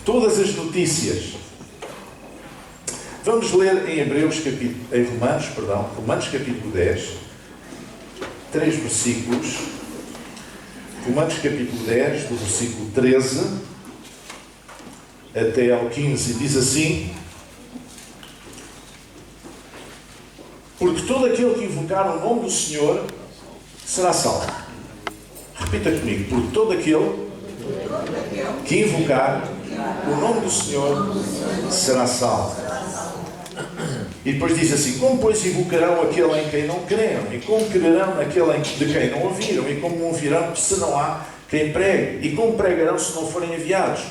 todas as notícias. Vamos ler em Romanos capítulo 10, 3 versículos. Romanos capítulo 10, do versículo 13 até ao 15, diz assim: porque todo aquele que invocar o nome do Senhor será salvo. Repita comigo: porque todo aquele que invocar o nome do Senhor será salvo. E depois diz assim: como pois invocarão aquele em quem não creram? E como crerão naquele de quem não ouviram? E como ouvirão se não há quem pregue? E como pregarão se não forem enviados?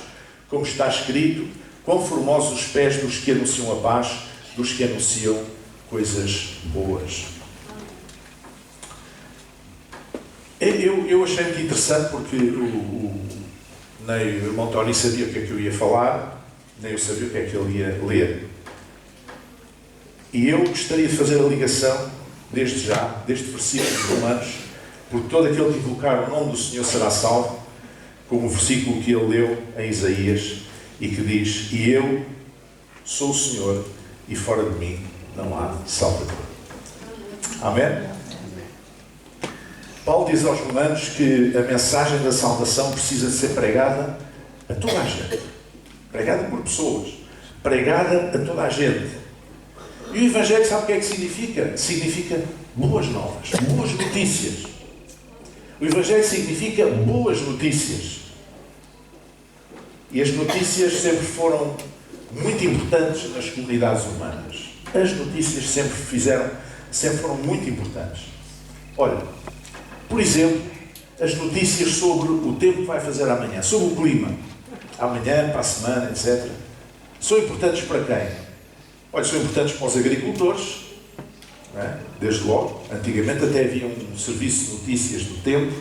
Como está escrito: quão formosos os pés dos que anunciam a paz, dos que anunciam coisas boas. Eu achei muito interessante porque nem o irmão Tony sabia o que é que eu ia falar, nem eu sabia o que é que ele ia ler. E eu gostaria de fazer a ligação, desde já, deste versículo de Romanos, porque todo aquele que invocar o nome do Senhor será salvo, como o versículo que ele leu em Isaías, e que diz: e eu sou o Senhor, e fora de mim não há salvador. Amém? Paulo diz aos Romanos que a mensagem da salvação precisa ser pregada a toda a gente. Pregada por pessoas. Pregada a toda a gente. E o Evangelho, sabe o que é que significa? Significa boas novas, boas notícias. O Evangelho significa boas notícias. E as notícias sempre foram muito importantes nas comunidades humanas. As notícias sempre foram muito importantes. Olha, por exemplo, as notícias sobre o tempo que vai fazer amanhã, sobre o clima, amanhã, para a semana, etc. São importantes para quem? Olha, são importantes para os agricultores, não é? Desde logo. Antigamente até havia um serviço de notícias do tempo,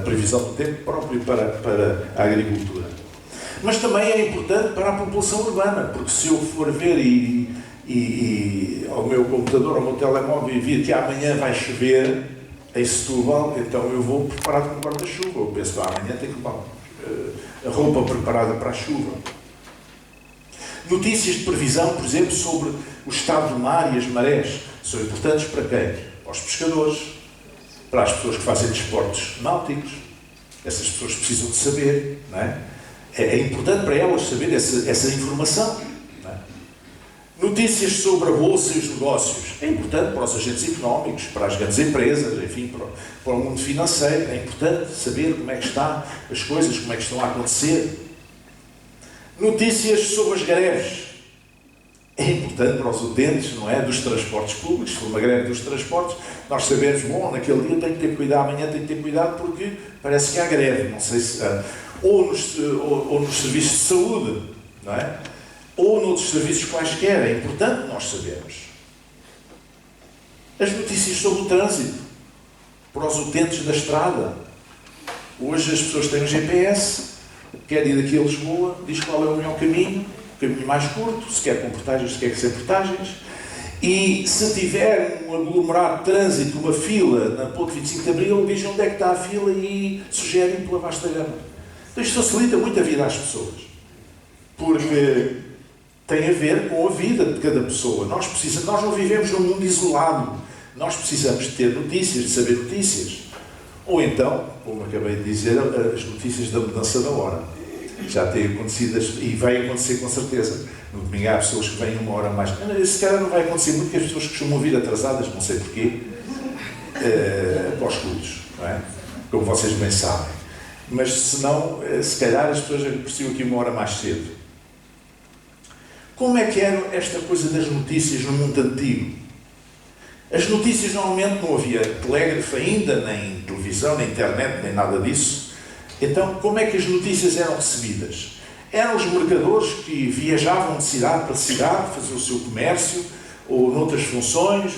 previsão do tempo próprio para a agricultura. Mas também é importante para a população urbana, porque se eu for ver ao meu computador, ao meu telemóvel, e vir que amanhã vai chover em Setúbal, então eu vou preparado com guarda-chuva. Eu penso que amanhã tenho que levar a roupa preparada para a chuva. Notícias de previsão, por exemplo, sobre o estado do mar e as marés, são importantes para quem? Para os pescadores, para as pessoas que fazem desportos náuticos. Essas pessoas precisam de saber, não é? É importante para elas saber essa informação. Não é? Notícias sobre a bolsa e os negócios. É importante para os agentes económicos, para as grandes empresas, enfim, para o mundo financeiro. É importante saber como é que estão as coisas, como é que estão a acontecer. Notícias sobre as greves. É importante para os utentes, não é? Dos transportes públicos. Se for uma greve dos transportes, nós sabemos, bom, naquele dia tenho que ter cuidado, amanhã tenho que ter cuidado porque parece que há greve. Não sei se... ou nos serviços de saúde, não é? Ou noutros serviços quaisquer. É importante nós sabermos. As notícias sobre o trânsito. Para os utentes da estrada. Hoje as pessoas têm um GPS... quer ir daqui a Lisboa, diz qual é o melhor caminho, o caminho mais curto, se quer com portagens, se quer sem portagens, e se tiver um aglomerado de trânsito, uma fila na Ponte 25 de Abril, diz onde é que está a fila e sugere pela vasta gama. Então isto facilita muito a vida às pessoas, porque tem a ver com a vida de cada pessoa. Nós não vivemos num mundo isolado, nós precisamos de ter notícias, de saber notícias. Ou então, como acabei de dizer, as notícias da mudança da hora. Já tem acontecido e vai acontecer com certeza. No domingo há pessoas que vêm uma hora mais. Se calhar não vai acontecer muito, porque as pessoas costumam vir atrasadas, não sei porquê, para os cultos, não é? Como vocês bem sabem. Mas se não, se calhar as pessoas apreciam aqui uma hora mais cedo. Como é que era esta coisa das notícias no mundo antigo? As notícias normalmente não havia telégrafo ainda, nem televisão, nem internet, nem nada disso. Então, como é que as notícias eram recebidas? Eram os mercadores que viajavam de cidade para cidade, faziam o seu comércio, ou noutras funções,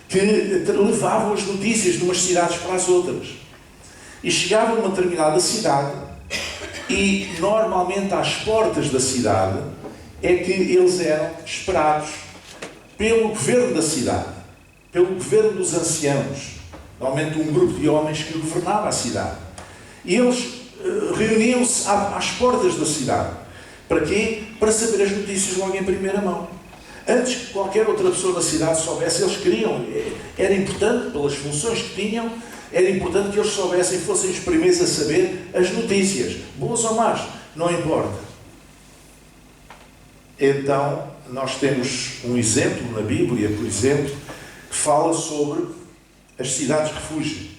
que levavam as notícias de umas cidades para as outras. E chegavam a uma determinada cidade, e normalmente às portas da cidade é que eles eram esperados pelo governo da cidade. Pelo governo dos anciãos, normalmente um grupo de homens que governava a cidade. E eles reuniam-se às portas da cidade. Para quê? Para saber as notícias logo em primeira mão. Antes que qualquer outra pessoa da cidade soubesse, eles queriam. Era importante, pelas funções que tinham, era importante que eles soubessem, fossem os primeiros a saber as notícias. Boas ou más, não importa. Então, nós temos um exemplo na Bíblia, por exemplo, que fala sobre as cidades refúgio.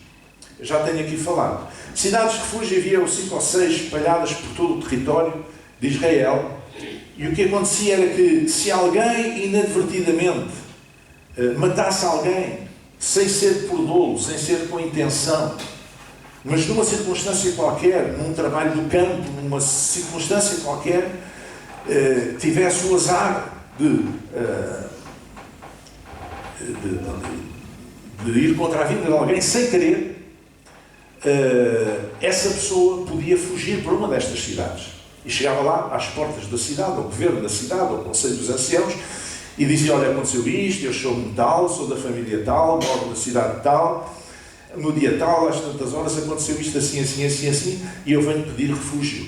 Eu já tenho aqui falado. Cidades refúgio havia 5 ou 6 espalhadas por todo o território de Israel. E o que acontecia era que, se alguém inadvertidamente matasse alguém, sem ser por dolo, sem ser com intenção, mas numa circunstância qualquer, num trabalho do campo, numa circunstância qualquer, tivesse o azar de ir contra a vida de alguém sem querer, essa pessoa podia fugir para uma destas cidades. E chegava lá, às portas da cidade, ao governo da cidade, ao conselho dos anciãos, e dizia: olha, aconteceu isto, eu sou um tal, sou da família tal, moro na cidade tal, no dia tal, às tantas horas, aconteceu isto assim, assim, assim, assim, e eu venho pedir refúgio.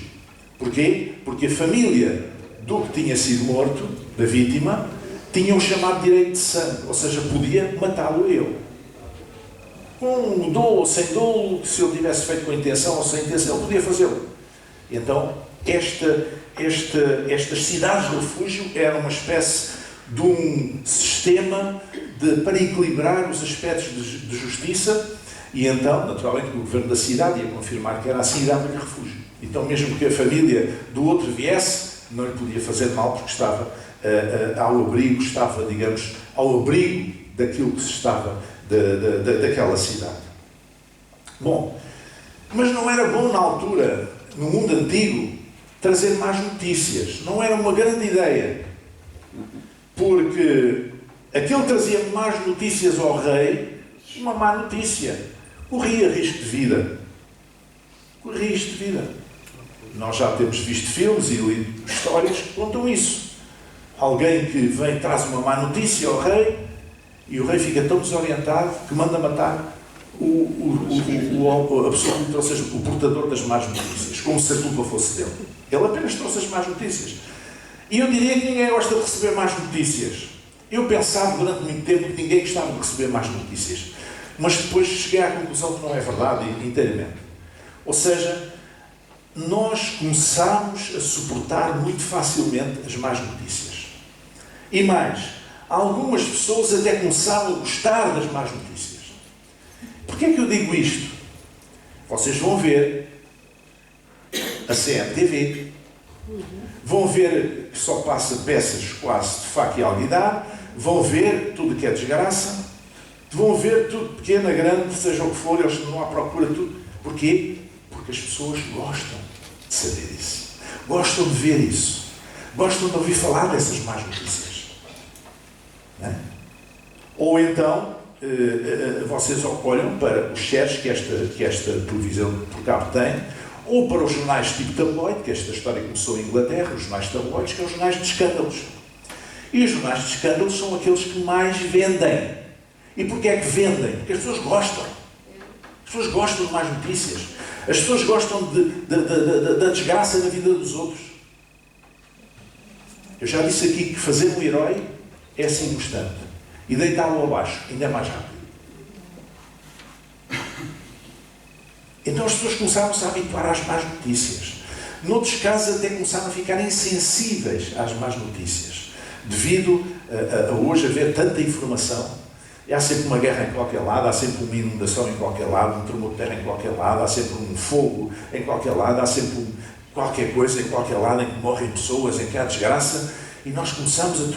Porquê? Porque a família do que tinha sido morto, da vítima, tinha o chamado direito de sangue, ou seja, podia matá-lo eu. Com dolo ou sem dolo, se ele tivesse feito com intenção ou sem intenção, ele podia fazê-lo. Então, estas cidades de refúgio eram uma espécie de um sistema para equilibrar os aspectos de justiça, e então, naturalmente, o governo da cidade ia confirmar que era assim e dava-lhe refúgio. Então, mesmo que a família do outro viesse, não lhe podia fazer mal, porque estava ao abrigo, estava, digamos, ao abrigo daquilo que se estava daquela cidade. Bom, mas não era bom na altura, no mundo antigo, trazer más notícias. Não era uma grande ideia. Porque aquele que trazia más notícias ao rei, uma má notícia, corria risco de vida. Corria risco de vida. Nós já temos visto filmes e lido histórias que contam isso. Alguém que vem traz uma má notícia ao rei e o rei fica tão desorientado que manda matar a pessoa que trouxe, o portador das más notícias, como se a culpa fosse dele. Ele apenas trouxe as más notícias. E eu diria que ninguém gosta de receber más notícias. Eu pensava durante muito tempo que ninguém gostava de receber más notícias. Mas depois cheguei à conclusão que não é verdade inteiramente. Ou seja, nós começámos a suportar muito facilmente as más notícias. E mais, algumas pessoas até começaram a gostar das más notícias. Porquê é que eu digo isto? Vocês vão ver a CMTV, vão ver que só passa peças quase de faca e alguidar, vão ver tudo que é desgraça, vão ver tudo pequeno, grande, seja o que for, eles não há procura de tudo. Porquê? Porque as pessoas gostam de saber isso. Gostam de ver isso. Gostam de ouvir falar dessas más notícias. Não é? Ou então, vocês olham para os shares que esta televisão por cabo tem, ou para os jornais tipo tabloide, que esta história começou em Inglaterra, os jornais tabloides, que são os jornais de escândalos. E os jornais de escândalos são aqueles que mais vendem. E porquê é que vendem? Porque as pessoas gostam. As pessoas gostam de más notícias. As pessoas gostam da desgraça na vida dos outros. Eu já disse aqui que fazer um herói é assim constante. E deitá-lo abaixo ainda é mais rápido. Então as pessoas começaram-se a habituar às más notícias. Noutros casos até começaram a ficar insensíveis às más notícias. Devido a hoje haver tanta informação. E há sempre uma guerra em qualquer lado, há sempre uma inundação em qualquer lado, um tremor de terra em qualquer lado, há sempre um fogo em qualquer lado, há sempre qualquer coisa em qualquer lado em que morrem pessoas, em que há desgraça. E nós começamos a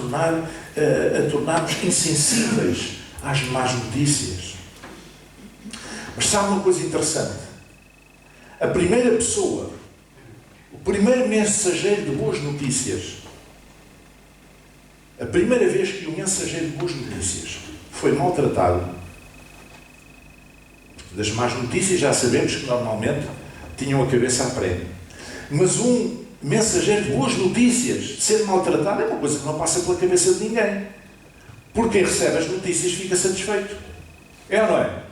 tornar-nos insensíveis às más notícias. Mas sabe uma coisa interessante? A primeira pessoa, o primeiro mensageiro de boas notícias, a primeira vez que o mensageiro de boas notícias foi maltratado, das más notícias já sabemos que normalmente tinham a cabeça a prego. Mas um mensageiro de boas notícias ser maltratado é uma coisa que não passa pela cabeça de ninguém. Porque quem recebe as notícias fica satisfeito. É ou não é?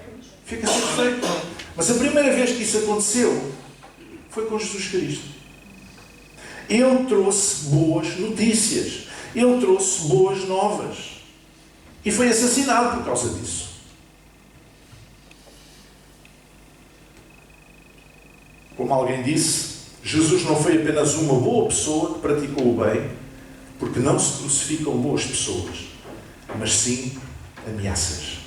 Fica satisfeito. Mas a primeira vez que isso aconteceu Foi com Jesus Cristo. Ele trouxe boas notícias. Ele trouxe boas novas. E foi assassinado por causa disso. Como alguém disse, Jesus não foi apenas uma boa pessoa que praticou o bem, porque não se crucificam boas pessoas, mas sim ameaças.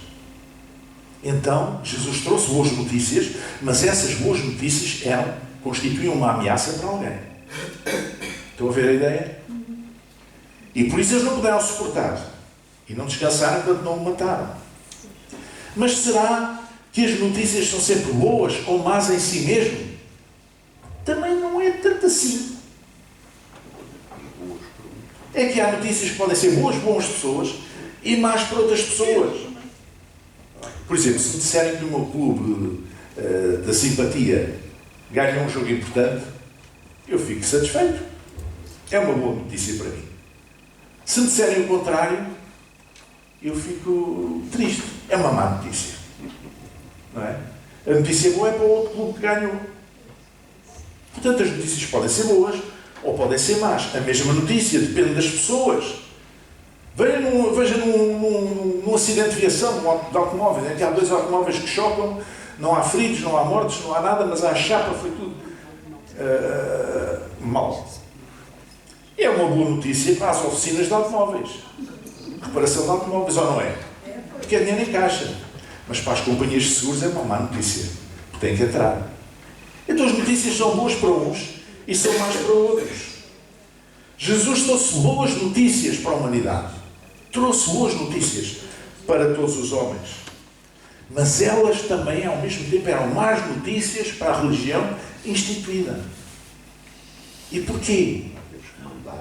Então, Jesus trouxe boas notícias, mas essas boas notícias constituíam uma ameaça para alguém. Estão a ver a ideia? E por isso eles não puderam suportar. E não descansaram enquanto não o mataram. Mas será que as notícias são sempre boas ou más em si mesmo? Também não é tanto assim. É que há notícias que podem ser boas para umas pessoas e más para outras pessoas. Por exemplo, se me disserem que o meu clube da simpatia ganha um jogo importante, eu fico satisfeito. É uma boa notícia para mim. Se me disserem o contrário, eu fico triste. É uma má notícia. Não é? A notícia boa é para o outro clube que ganhou. Portanto, as notícias podem ser boas ou podem ser más. A mesma notícia depende das pessoas. Veja num acidente de viação de automóveis, em que há dois automóveis que chocam, não há feridos, não há mortos, não há nada, mas a chapa foi tudo mal. É uma boa notícia para as oficinas de automóveis. Reparação de automóveis, ou não é? Porque é dinheiro em caixa. Mas para as companhias de seguros é uma má notícia. Porque tem que entrar. Então as notícias são boas para uns e são más para outros. Jesus trouxe boas notícias para a humanidade. Trouxe boas notícias para todos os homens. Mas elas também, ao mesmo tempo, eram más notícias para a religião instituída. E porquê?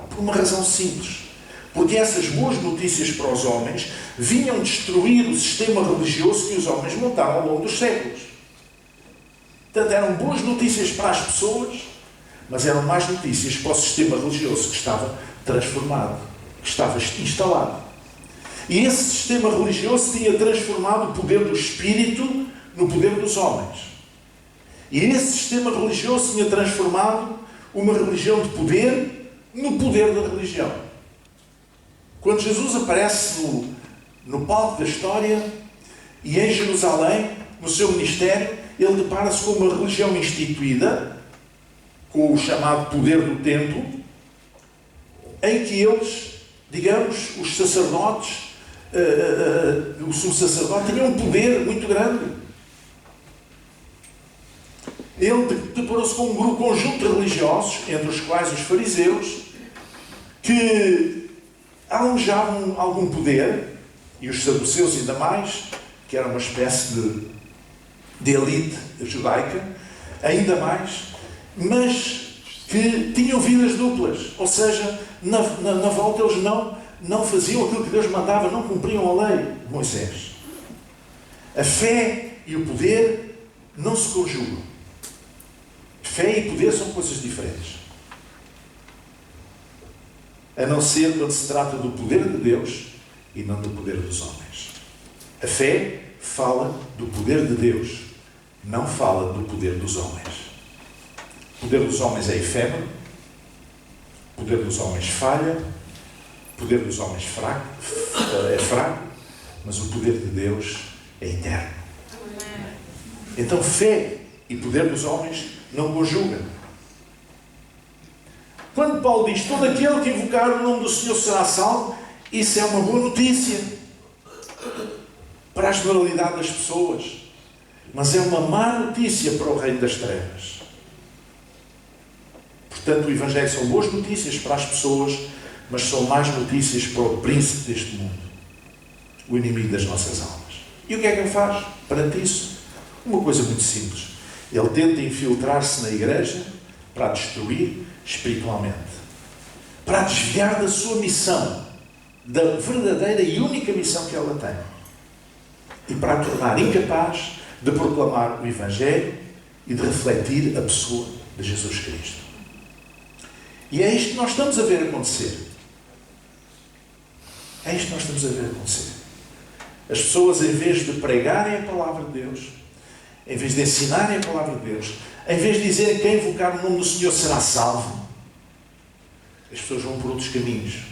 Por uma razão simples. Porque essas boas notícias para os homens vinham destruir o sistema religioso que os homens montaram ao longo dos séculos. Portanto, eram boas notícias para as pessoas, mas eram más notícias para o sistema religioso que estava transformado, que estava instalado. E esse sistema religioso tinha transformado o poder do Espírito no poder dos homens. E esse sistema religioso tinha transformado uma religião de poder no poder da religião. Quando Jesus aparece no palco da história e em Jerusalém, no seu ministério, ele depara-se com uma religião instituída, com o chamado poder do templo, em que eles, digamos, os sacerdotes, o sumo sacerdote, tinham um poder muito grande. Ele deparou-se com um conjunto de religiosos, entre os quais os fariseus, que almejavam algum poder, e os saduceus ainda mais, que era uma espécie de elite judaica, ainda mais, mas que tinham vidas duplas, ou seja, na volta eles não faziam aquilo que Deus mandava, não cumpriam a lei de Moisés. A fé e o poder não se conjugam. Fé e poder são coisas diferentes. A não ser quando se trata do poder de Deus e não do poder dos homens. A fé fala do poder de Deus, não fala do poder dos homens. O poder dos homens é efêmero, o poder dos homens falha, o poder dos homens é fraco, mas o poder de Deus é eterno. Então fé e poder dos homens não conjugam. Quando Paulo diz, todo aquele que invocar o nome do Senhor será salvo, isso é uma boa notícia para a generalidade das pessoas, mas é uma má notícia para o reino das trevas. Portanto, o Evangelho são boas notícias para as pessoas, mas são más notícias para o príncipe deste mundo, o inimigo das nossas almas. E o que é que ele faz perante isso? Uma coisa muito simples. Ele tenta infiltrar-se na igreja para a destruir espiritualmente, para a desviar da sua missão, da verdadeira e única missão que ela tem, e para a tornar incapaz de proclamar o Evangelho e de refletir a pessoa de Jesus Cristo. E é isto que nós estamos a ver acontecer. É isto que nós estamos a ver acontecer. As pessoas, em vez de pregarem a palavra de Deus, em vez de ensinarem a palavra de Deus, Em vez de dizer quem invocar o nome do Senhor será salvo, as pessoas vão por outros caminhos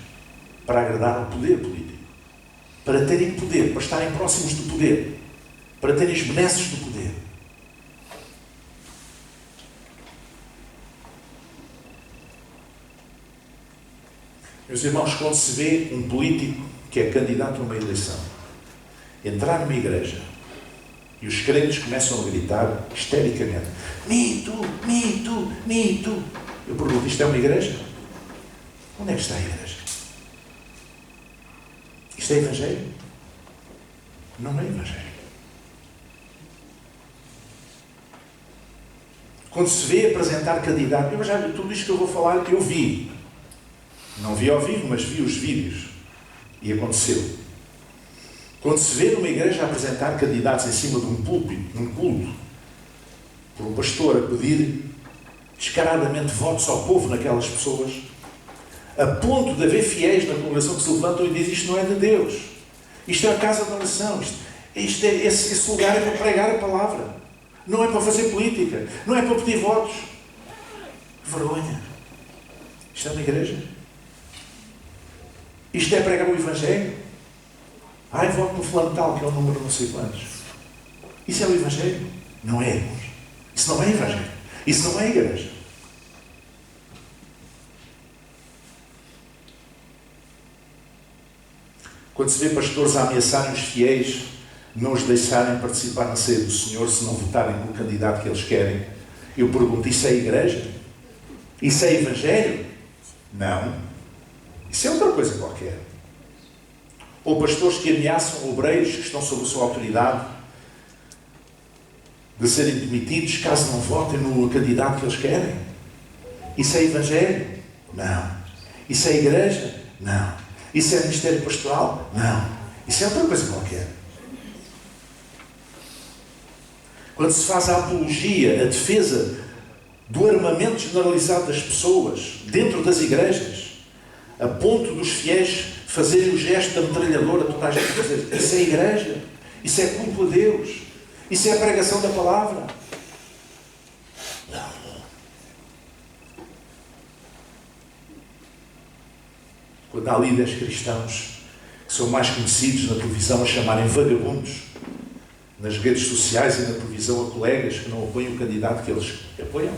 para agradar ao poder político, para terem poder, para estarem próximos do poder, para terem as benesses do poder. Meus irmãos, quando se vê um político que é candidato a uma eleição entrar numa igreja e os crentes começam a gritar histericamente: me too, me too, me too. Eu pergunto, isto é uma igreja? Onde é que está a igreja? Isto é evangelho? Não é evangelho. Quando se vê apresentar candidato, eu já vi tudo isto que eu vou falar, eu vi. Não vi ao vivo, mas vi os vídeos. E aconteceu. Quando se vê numa igreja a apresentar candidatos em cima de um púlpito, num culto, por um pastor a pedir descaradamente votos ao povo naquelas pessoas, a ponto de haver fiéis na congregação que se levantam e dizem: isto não é de Deus. Isto é a casa de oração. Esse lugar é para pregar a palavra. Não é para fazer política. Não é para pedir votos. Vergonha. Isto é uma igreja? Isto é pregar o Evangelho? Ai, voto no fulano tal, que é o número não sei quantos. Isso é o Evangelho? Não é, irmãos. Isso não é Evangelho. Isso não é igreja. Quando se vê pastores a ameaçarem os fiéis, não os deixarem participar na ceia do Senhor se não votarem no candidato que eles querem, eu pergunto, isso é igreja? Isso é Evangelho? Não. Isso é outra coisa qualquer. Ou pastores que ameaçam obreiros que estão sob a sua autoridade de serem demitidos caso não votem no candidato que eles querem. Isso é Evangelho? Não. Isso é igreja? Não. Isso é ministério pastoral? Não. Isso é outra coisa qualquer. Quando se faz a apologia, a defesa do armamento generalizado das pessoas dentro das igrejas, a ponto dos fiéis fazerem o gesto da metralhadora, toda a gente dizer: isso é igreja, isso é culto a Deus, isso é a pregação da palavra. Não. Quando há líderes cristãos que são mais conhecidos na televisão a chamarem vagabundos, nas redes sociais e na televisão, a colegas que não apoiam o candidato que eles apoiam,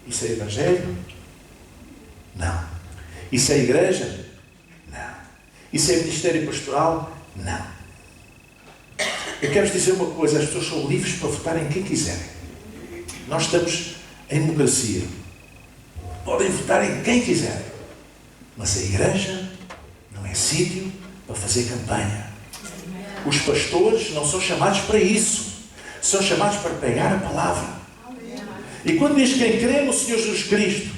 isso é Evangelho? Não. Isso é igreja? Não. Isso é ministério pastoral? Não. Eu quero dizer uma coisa: as pessoas são livres para votarem quem quiserem. Nós estamos em democracia. Podem votar em quem quiserem. Mas a igreja não é sítio para fazer campanha. Os pastores não são chamados para isso. São chamados para pregar a palavra. E quando diz que quem crê no Senhor Jesus Cristo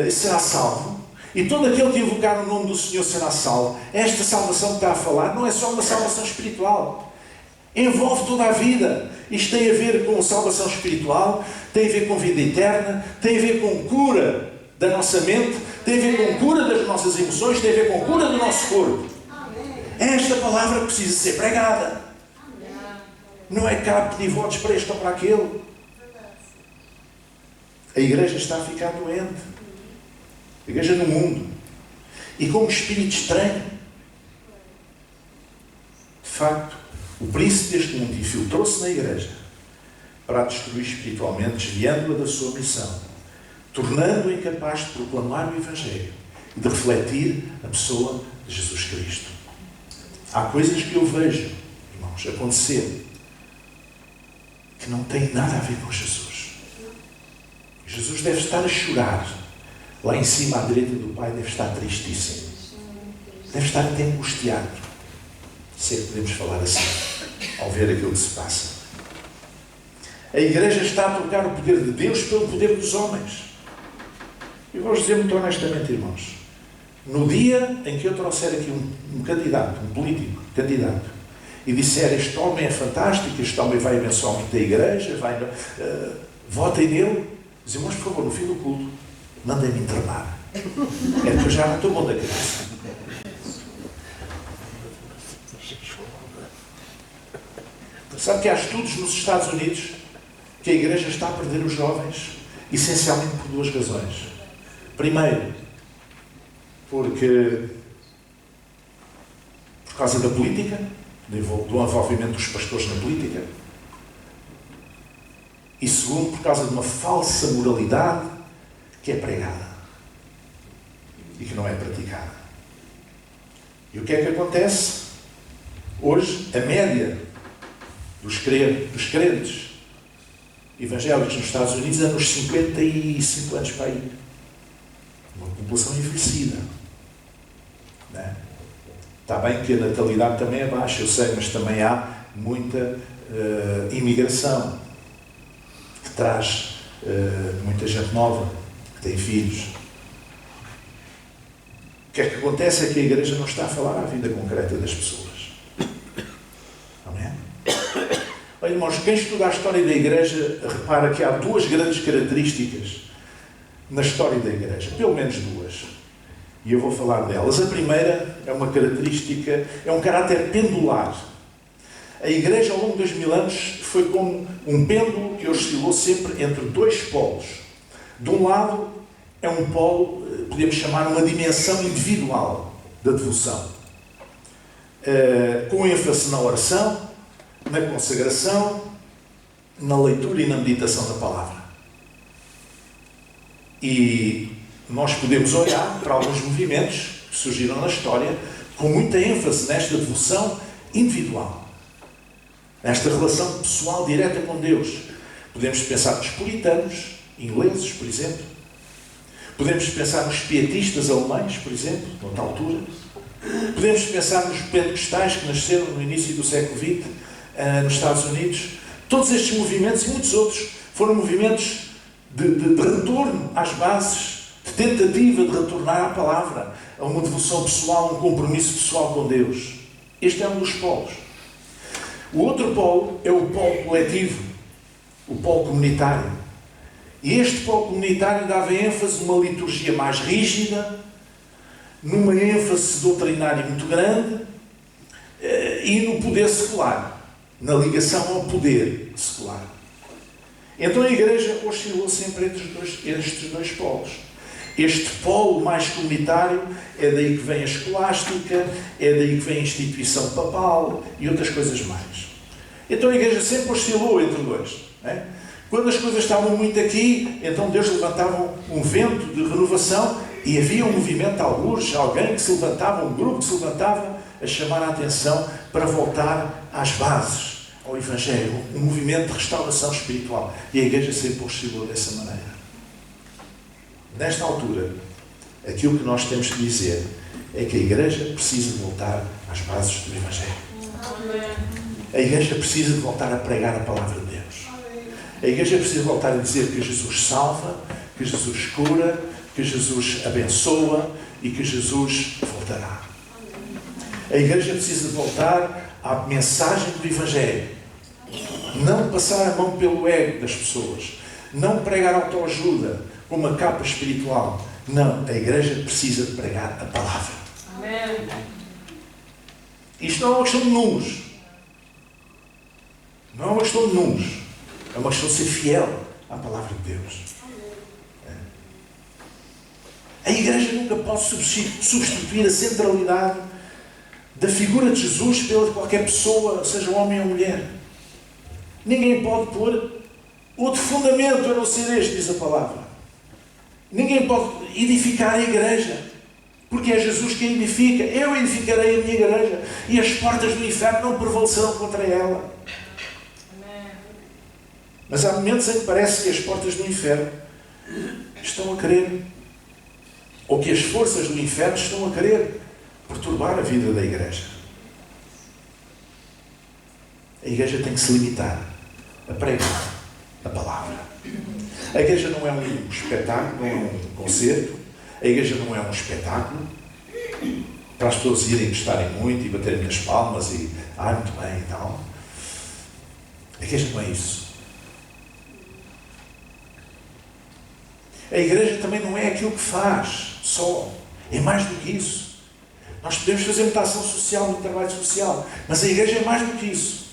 será salvo, e todo aquele que invocar o nome do Senhor será salvo, esta salvação que está a falar não é só uma salvação espiritual. Envolve toda a vida. Isto tem a ver com salvação espiritual, tem a ver com vida eterna, tem a ver com cura da nossa mente, tem a ver com cura das nossas emoções, tem a ver com cura do nosso corpo. Esta palavra precisa ser pregada. Não é cá pedir votos para este ou para aquele. A igreja está a ficar doente. A igreja no mundo. E com um espírito estranho. De facto, o príncipe deste mundo infiltrou-se na igreja para a destruir espiritualmente, desviando-a da sua missão, tornando-a incapaz de proclamar o Evangelho e de refletir a pessoa de Jesus Cristo. Há coisas que eu vejo, irmãos, acontecer que não têm nada a ver com Jesus. Jesus deve estar a chorar. Lá em cima, à direita do Pai, deve estar tristíssimo. Deve estar até angustiado. Se é que podemos falar assim, ao ver aquilo que se passa. A igreja está a trocar o poder de Deus pelo poder dos homens. Eu vou dizer muito honestamente, irmãos, no dia em que eu trouxer aqui um candidato, um político, candidato, e disser: este homem é fantástico, este homem vai abençoar muito a igreja, votem nele, diz: irmãos, por favor, no fim do culto, mandem-me internar. É que eu já não estou bom da cabeça. Sabe que há estudos nos Estados Unidos que a igreja está a perder os jovens, essencialmente por duas razões. Primeiro, por causa da política, do envolvimento dos pastores na política. E segundo, por causa de uma falsa moralidade que é pregada e que não é praticada. E o que é que acontece? Hoje, a média dos crentes evangélicos nos Estados Unidos é nos 55 anos para aí. Uma população envelhecida. Não é? Está bem que a natalidade também é baixa, eu sei, mas também há muita imigração que traz muita gente nova, que tem filhos. O que é que acontece é que a igreja não está a falar à vida concreta das pessoas. Amém? Olha, irmãos, quem estuda a história da igreja repara que há duas grandes características na história da igreja, pelo menos duas. E eu vou falar delas. A primeira é uma característica, é um caráter pendular. A igreja, ao longo dos 2000 anos, foi como um pêndulo que oscilou sempre entre dois polos. De um lado, é um polo, podemos chamar uma dimensão individual da devoção, com ênfase na oração, na consagração, na leitura e na meditação da palavra. E nós podemos olhar para alguns movimentos que surgiram na história com muita ênfase nesta devoção individual, nesta relação pessoal direta com Deus. Podemos pensar nos puritanos, ingleses, por exemplo. Podemos pensar nos pietistas alemães, por exemplo, noutra altura. Podemos pensar nos pentecostais que nasceram no início do século XX nos Estados Unidos. Todos estes movimentos e muitos outros foram movimentos de retorno às bases, de tentativa de retornar à palavra, a uma devoção pessoal, um compromisso pessoal com Deus. Este é um dos polos. O outro polo é o polo coletivo, o polo comunitário. E este polo comunitário dava ênfase numa liturgia mais rígida, numa ênfase doutrinária muito grande e no poder secular, na ligação ao poder secular. Então a igreja oscilou sempre entre estes dois polos. Este polo mais comunitário é daí que vem a escolástica, é daí que vem a instituição papal e outras coisas mais. Então a igreja sempre oscilou entre dois. Não é? Quando as coisas estavam muito aqui, então Deus levantava um vento de renovação e havia um movimento, alguém que se levantava, um grupo que se levantava a chamar a atenção para voltar às bases, ao Evangelho, um movimento de restauração espiritual. E a igreja sempre oscilou dessa maneira. Nesta altura, aquilo que nós temos que dizer é que a igreja precisa de voltar às bases do Evangelho. A igreja precisa de voltar a pregar a palavra de Deus. A igreja precisa voltar a dizer que Jesus salva, que Jesus cura, que Jesus abençoa e que Jesus voltará. A igreja precisa de voltar à mensagem do Evangelho. Não passar a mão pelo ego das pessoas. Não pregar autoajuda com uma capa espiritual. Não, a igreja precisa de pregar a palavra. Amém. Isto não é uma questão de números. Não é uma questão de números. É uma questão de ser fiel à palavra de Deus. A igreja nunca pode substituir a centralidade da figura de Jesus pela qualquer pessoa, seja homem ou mulher. Ninguém pode pôr outro fundamento a não ser este, diz a palavra. Ninguém pode edificar a igreja, porque é Jesus quem edifica. Eu edificarei a minha igreja e as portas do inferno não prevalecerão contra ela. Mas há momentos em que parece que as portas do inferno estão a querer, ou que as forças do inferno estão a querer perturbar a vida da igreja. A igreja tem que se limitar a pregar a palavra. A igreja não é um espetáculo, não é um concerto. A igreja não é um espetáculo para as pessoas irem gostarem muito e baterem nas palmas e muito bem e tal. A igreja não é isso. A igreja também não é aquilo que faz só. É mais do que isso. Nós podemos fazer muita ação social, muito trabalho social, mas a igreja é mais do que isso.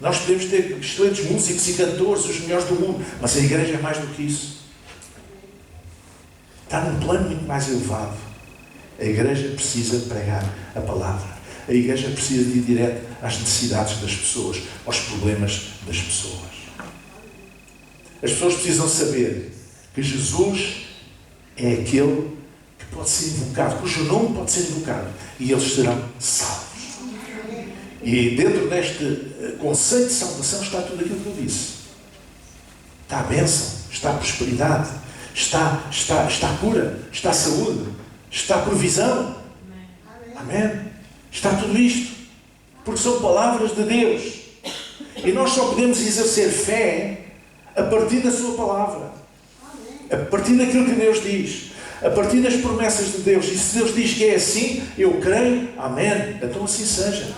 Nós podemos ter excelentes músicos e cantores, os melhores do mundo, mas a igreja é mais do que isso. Está num plano muito mais elevado. A igreja precisa pregar a palavra. A igreja precisa de ir direto às necessidades das pessoas, aos problemas das pessoas. As pessoas precisam saber que Jesus é aquele que pode ser invocado, cujo nome pode ser invocado, e eles serão salvos. E dentro deste conceito de salvação está tudo aquilo que eu disse. Está a bênção, está a prosperidade, está a cura, está a saúde, está a provisão. Amém? Está tudo isto. Porque são palavras de Deus. E nós só podemos exercer fé a partir da sua palavra. A partir daquilo que Deus diz. A partir das promessas de Deus. E se Deus diz que é assim, eu creio. Amém. Então assim seja.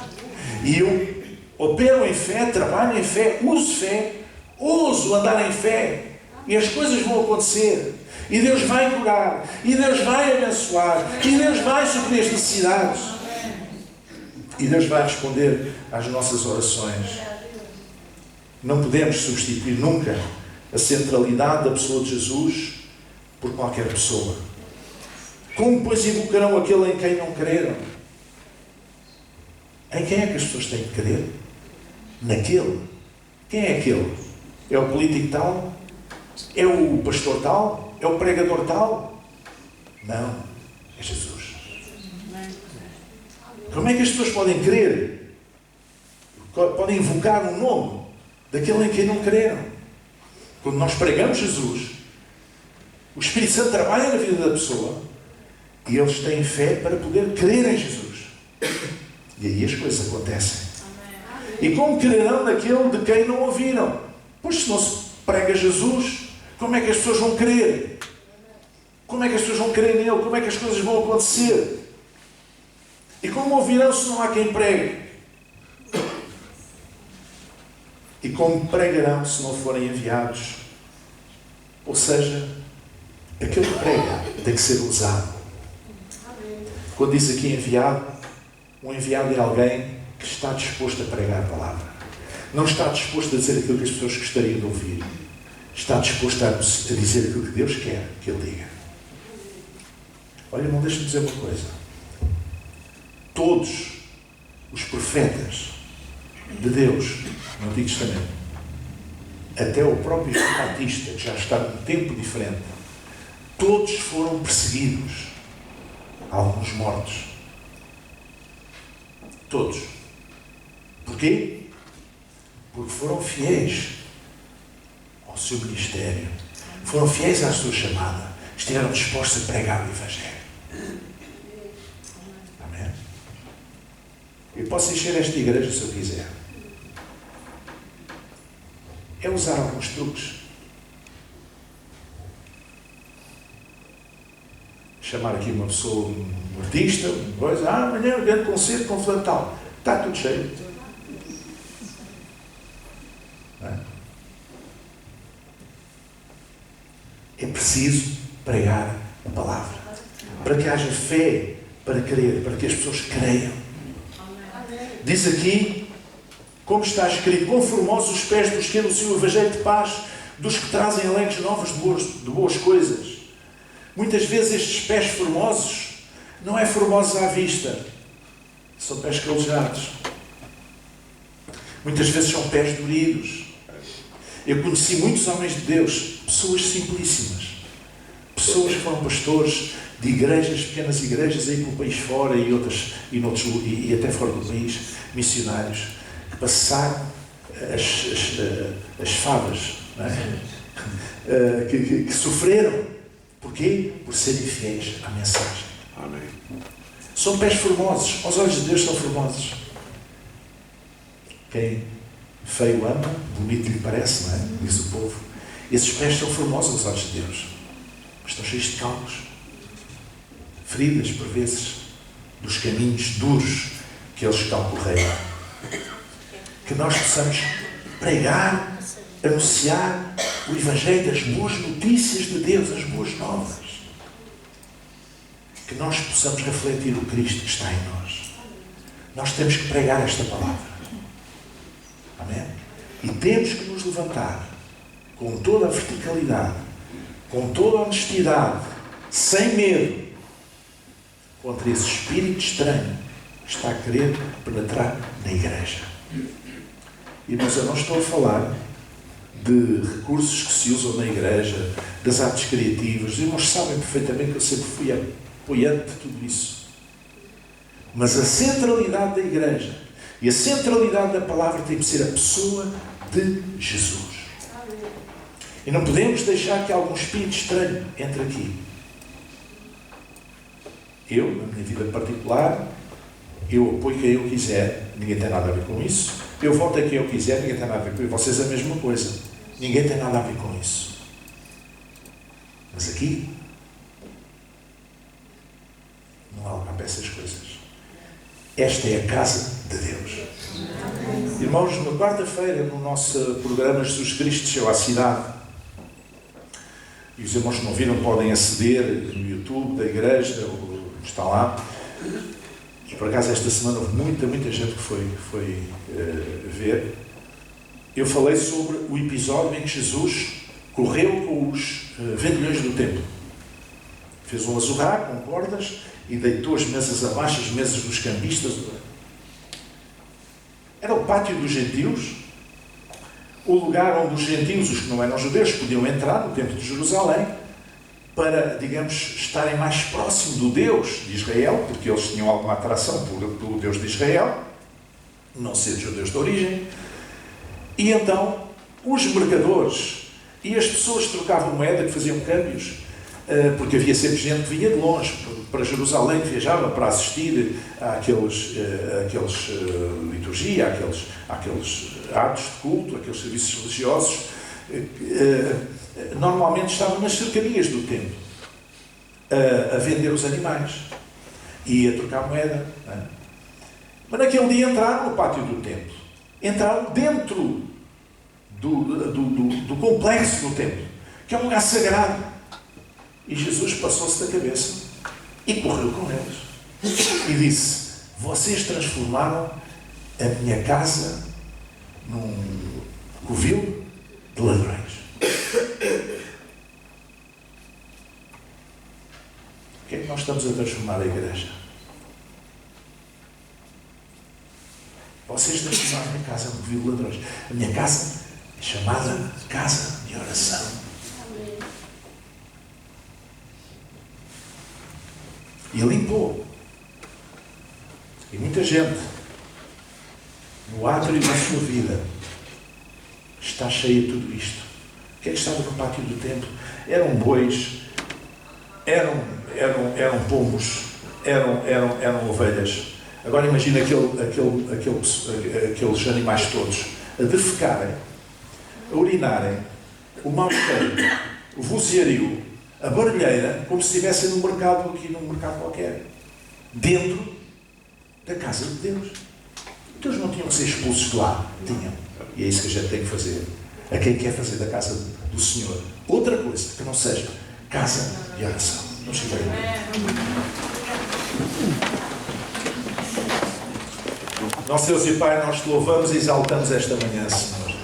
E eu opero em fé, trabalho em fé, uso fé, ouso andar em fé. E as coisas vão acontecer. E Deus vai curar. E Deus vai abençoar. E Deus vai suprir as necessidades. E Deus vai responder às nossas orações. Não podemos substituir nunca a centralidade da pessoa de Jesus por qualquer pessoa. Como, pois, invocarão aquele em quem não creram? Em quem é que as pessoas têm que crer? Naquele. Quem é aquele? É o político tal? É o pastor tal? É o pregador tal? Não. É Jesus. Como é que as pessoas podem crer? Podem invocar o nome daquele em quem não creram? Quando nós pregamos Jesus, o Espírito Santo trabalha na vida da pessoa e eles têm fé para poder crer em Jesus. E aí as coisas acontecem. E como crerão naquele de quem não ouviram? Pois se não se prega Jesus, como é que as pessoas vão crer? Como é que as pessoas vão crer nele? Como é que as coisas vão acontecer? E como ouvirão se não há quem pregue? E como pregarão se não forem enviados? Ou seja, aquele que prega tem que ser usado. Quando diz aqui enviado, um enviado é alguém que está disposto a pregar a palavra. Não está disposto a dizer aquilo que as pessoas gostariam de ouvir. Está disposto a dizer aquilo que Deus quer que ele diga. Olha, não deixe-me dizer uma coisa. Todos os profetas de Deus no Antigo Testamento, até o próprio João Batista, que já está num tempo diferente, todos foram perseguidos, alguns mortos. Todos. Porquê? Porque foram fiéis ao seu ministério, foram fiéis à sua chamada, estiveram dispostos a pregar o Evangelho. Amém? Eu posso encher esta igreja se eu quiser. É usar alguns truques. Chamar aqui uma pessoa, um artista, uma coisa, amanhã um grande concerto com fulano tal. Está tudo cheio. Não é? É preciso pregar a palavra. Para que haja fé para crer, para que as pessoas creiam. Diz aqui, como está escrito, quão formosos os pés dos que anunciam o Evangelho de paz, dos que trazem alegres novas de boas coisas. Muitas vezes estes pés formosos não é formosos à vista, são pés calejados. Muitas vezes são pés doridos. Eu conheci muitos homens de Deus, pessoas simplíssimas, pessoas que foram pastores de igrejas, pequenas igrejas aí pelo país fora e até fora do país, missionários, que passaram as favas, não é? que sofreram. Porquê? Por serem fiéis à mensagem. Amém. São pés formosos. Aos olhos de Deus são formosos. Quem feio ama, bonito lhe parece, não é? Diz o povo. Esses pés são formosos aos olhos de Deus. Mas estão cheios de calcos. Feridas, por vezes, dos caminhos duros que eles calcorreiam. Que nós possamos pregar, anunciar o Evangelho das boas notícias de Deus, as boas novas. Que nós possamos refletir o Cristo que está em nós. Nós temos que pregar esta palavra. Amém? E temos que nos levantar com toda a verticalidade, com toda a honestidade, sem medo, contra esse espírito estranho que está a querer penetrar na igreja. Irmãos, eu não estou a falar de recursos que se usam na igreja, das artes criativas. Os irmãos sabem perfeitamente que eu sempre fui apoiante de tudo isso. Mas a centralidade da igreja e a centralidade da palavra tem que ser a pessoa de Jesus. E não podemos deixar que algum espírito estranho entre aqui. Eu, na minha vida particular, eu apoio quem eu quiser, ninguém tem nada a ver com isso. Eu voto a quem eu quiser, ninguém tem nada a ver com isso. Vocês a mesma coisa. Ninguém tem nada a ver com isso. Mas aqui, não há lugar para essas coisas. Esta é a casa de Deus. Irmãos, na quarta-feira, no nosso programa Jesus Cristo desceu à cidade. E os irmãos que não viram podem aceder no YouTube da igreja, está lá. E por acaso esta semana houve muita gente que foi ver. Eu falei sobre o episódio em que Jesus correu com os vendilhões do templo. Fez um azorrar com cordas e deitou as mesas abaixo, as mesas dos cambistas. Era o pátio dos gentios, o lugar onde os gentios, os que não eram judeus, podiam entrar no templo de Jerusalém para, digamos, estarem mais próximo do Deus de Israel, porque eles tinham alguma atração pelo Deus de Israel, não sendo judeus de origem. E então, os mercadores e as pessoas que trocavam moeda, que faziam câmbios, porque havia sempre gente que vinha de longe para Jerusalém, que viajava para assistir àqueles liturgia, àqueles atos de culto, àqueles serviços religiosos, normalmente estavam nas cercanias do templo a vender os animais e a trocar moeda. Não é? Mas naquele dia entraram no pátio do templo, entraram dentro do complexo do templo, que é um lugar sagrado. E Jesus passou-se da cabeça e correu com eles. E disse: vocês transformaram a minha casa num covil de ladrões. O que é que nós estamos a transformar a igreja? Vocês transformaram a minha casa num covil de ladrões. A minha casa é chamada casa de oração. E limpou. E muita gente, no átrio da sua vida, está cheia de tudo isto. O que é que estava no pátio do templo? Eram bois, eram pombos, eram ovelhas. Agora imagina aqueles animais todos a defecarem, a urinarem, o mau cheiro, o vozerio, a barulheira, como se estivessem num mercado aqui, num mercado qualquer, dentro da casa de Deus. Então eles não tinham que ser expulsos de lá, tinham. E é isso que a gente tem que fazer. A quem quer fazer da casa do Senhor outra coisa que não seja casa de oração. Não se engane. Nosso Deus e Pai, nós te louvamos e exaltamos esta manhã, Senhor.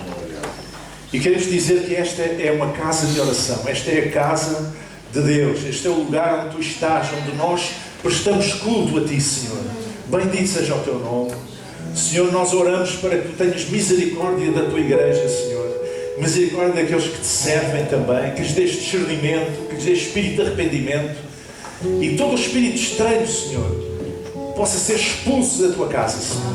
E queremos dizer que esta é uma casa de oração. Esta é a casa de Deus. Este é o lugar onde tu estás, onde nós prestamos culto a ti, Senhor. Bendito seja o teu nome. Senhor, nós oramos para que tu tenhas misericórdia da tua igreja, Senhor. Misericórdia daqueles que te servem também. Que lhes dês discernimento, que lhes dês espírito de arrependimento. E todo o espírito estranho, Senhor, possa ser expulso da tua casa, Senhor.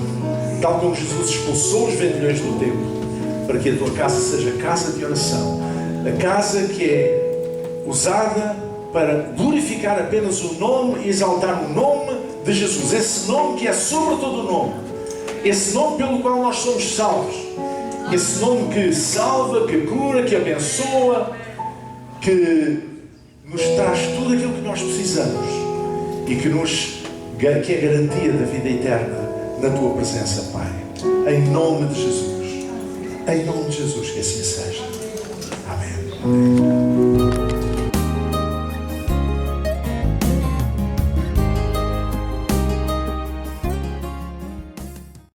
Tal como Jesus expulsou os vendilhões do templo, para que a tua casa seja casa de oração. A casa que é usada para glorificar apenas o nome e exaltar o nome de Jesus. Esse nome que é sobre todo o nome. Esse nome pelo qual nós somos salvos. Esse nome que salva, que cura, que abençoa, que nos traz tudo aquilo que nós precisamos e que é garantia da vida eterna na tua presença, Pai. Em nome de Jesus. Em nome de Jesus, que assim seja. Amém.